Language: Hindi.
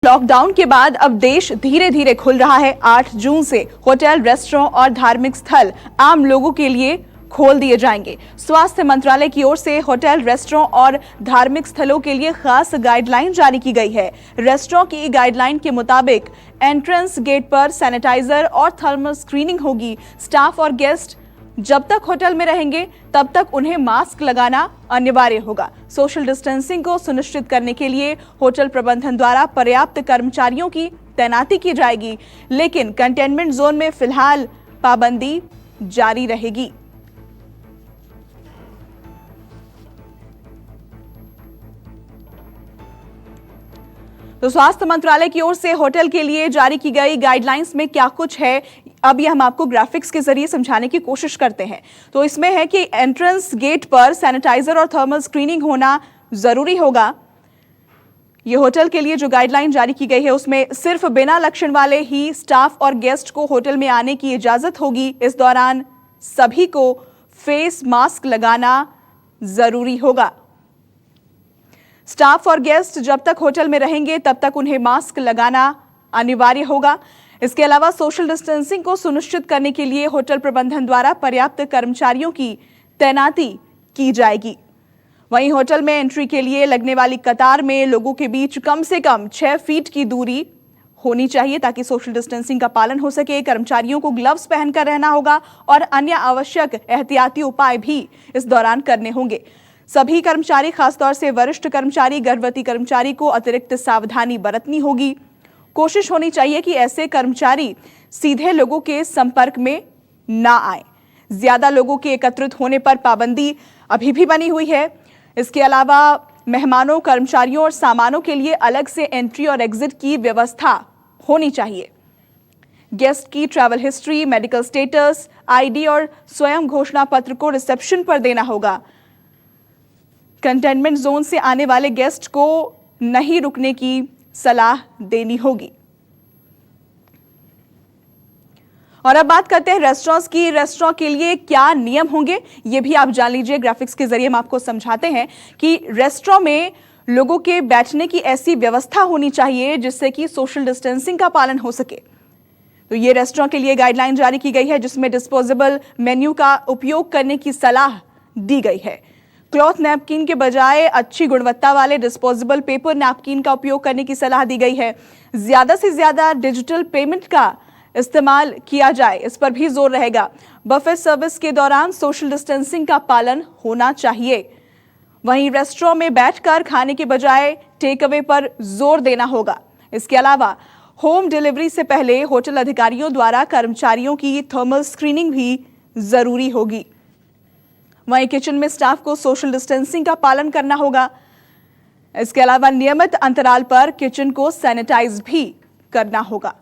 लॉकडाउन के बाद अब देश धीरे धीरे खुल रहा है। 8 जून से होटल, रेस्टोरेंट और धार्मिक स्थल आम लोगों के लिए खोल दिए जाएंगे। स्वास्थ्य मंत्रालय की ओर से होटल, रेस्टोरेंट और धार्मिक स्थलों के लिए खास गाइडलाइन जारी की गई है। रेस्टोरेंट की गाइडलाइन के मुताबिक एंट्रेंस गेट पर सैनिटाइजर और थर्मल स्क्रीनिंग होगी। स्टाफ और गेस्ट जब तक होटल में रहेंगे तब तक उन्हें मास्क लगाना अनिवार्य होगा। सोशल डिस्टेंसिंग को सुनिश्चित करने के लिए होटल प्रबंधन द्वारा पर्याप्त कर्मचारियों की तैनाती की जाएगी, लेकिन कंटेनमेंट जोन में फिलहाल पाबंदी जारी रहेगी। तो स्वास्थ्य मंत्रालय की ओर से होटल के लिए जारी की गई गाइडलाइंस में क्या कुछ है, अब ये हम आपको ग्राफिक्स के जरिए समझाने की कोशिश करते हैं। तो इसमें है कि एंट्रेंस गेट पर सैनिटाइजर और थर्मल स्क्रीनिंग होना जरूरी होगा। ये होटल के लिए जो गाइडलाइन जारी की गई है उसमें सिर्फ बिना लक्षण वाले ही स्टाफ और गेस्ट को होटल में आने की इजाजत होगी। इस दौरान सभी को फेस मास्क लगाना जरूरी होगा। स्टाफ और गेस्ट जब तक होटल में रहेंगे तब तक उन्हें मास्क लगाना अनिवार्य होगा। इसके अलावा सोशल डिस्टेंसिंग को सुनिश्चित करने के लिए होटल प्रबंधन द्वारा पर्याप्त कर्मचारियों की तैनाती की जाएगी। वहीं होटल में एंट्री के लिए लगने वाली कतार में लोगों के बीच कम से कम 6 फीट की दूरी होनी चाहिए ताकि सोशल डिस्टेंसिंग का पालन हो सके। कर्मचारियों को ग्लव्स पहनकर रहना होगा और अन्य आवश्यक एहतियाती उपाय भी इस दौरान करने होंगे। सभी कर्मचारी, खासतौर से वरिष्ठ कर्मचारी, गर्भवती कर्मचारी को अतिरिक्त सावधानी बरतनी होगी। कोशिश होनी चाहिए कि ऐसे कर्मचारी सीधे लोगों के संपर्क में ना आए। ज्यादा लोगों के एकत्रित होने पर पाबंदी अभी भी बनी हुई है। इसके अलावा मेहमानों, कर्मचारियों और सामानों के लिए अलग से एंट्री और एग्जिट की व्यवस्था होनी चाहिए। गेस्ट की travel history, medical status, ID और स्वयं घोषणा पत्र को रिसेप्शन पर देना होगा। कंटेनमेंट जोन से आने वाले गेस्ट को नहीं रुकने की सलाह देनी होगी। और अब बात करते हैं रेस्टोरेंट्स की। रेस्टोरेंट के लिए क्या नियम होंगे ये भी आप जान लीजिए। ग्राफिक्स के जरिए हम आपको समझाते हैं कि रेस्टोरेंट में लोगों के बैठने की ऐसी व्यवस्था होनी चाहिए जिससे कि सोशल डिस्टेंसिंग का पालन हो सके। तो ये रेस्टोरेंट के लिए गाइडलाइन जारी की गई है जिसमें डिस्पोजेबल मेन्यू का उपयोग करने की सलाह दी गई है। क्लॉथ नैपकिन के बजाय अच्छी गुणवत्ता वाले डिस्पोजेबल पेपर नैपकिन का उपयोग करने की सलाह दी गई है। ज्यादा से ज्यादा डिजिटल पेमेंट का इस्तेमाल किया जाए, इस पर भी जोर रहेगा। बफे सर्विस के दौरान सोशल डिस्टेंसिंग का पालन होना चाहिए। वहीं रेस्टोरेंट में बैठकर खाने के बजाय टेक अवे पर जोर देना होगा। इसके अलावा होम डिलीवरी से पहले होटल अधिकारियों द्वारा कर्मचारियों की थर्मल स्क्रीनिंग भी जरूरी होगी। वहीं किचन में स्टाफ को सोशल डिस्टेंसिंग का पालन करना होगा। इसके अलावा नियमित अंतराल पर किचन को सैनिटाइज भी करना होगा।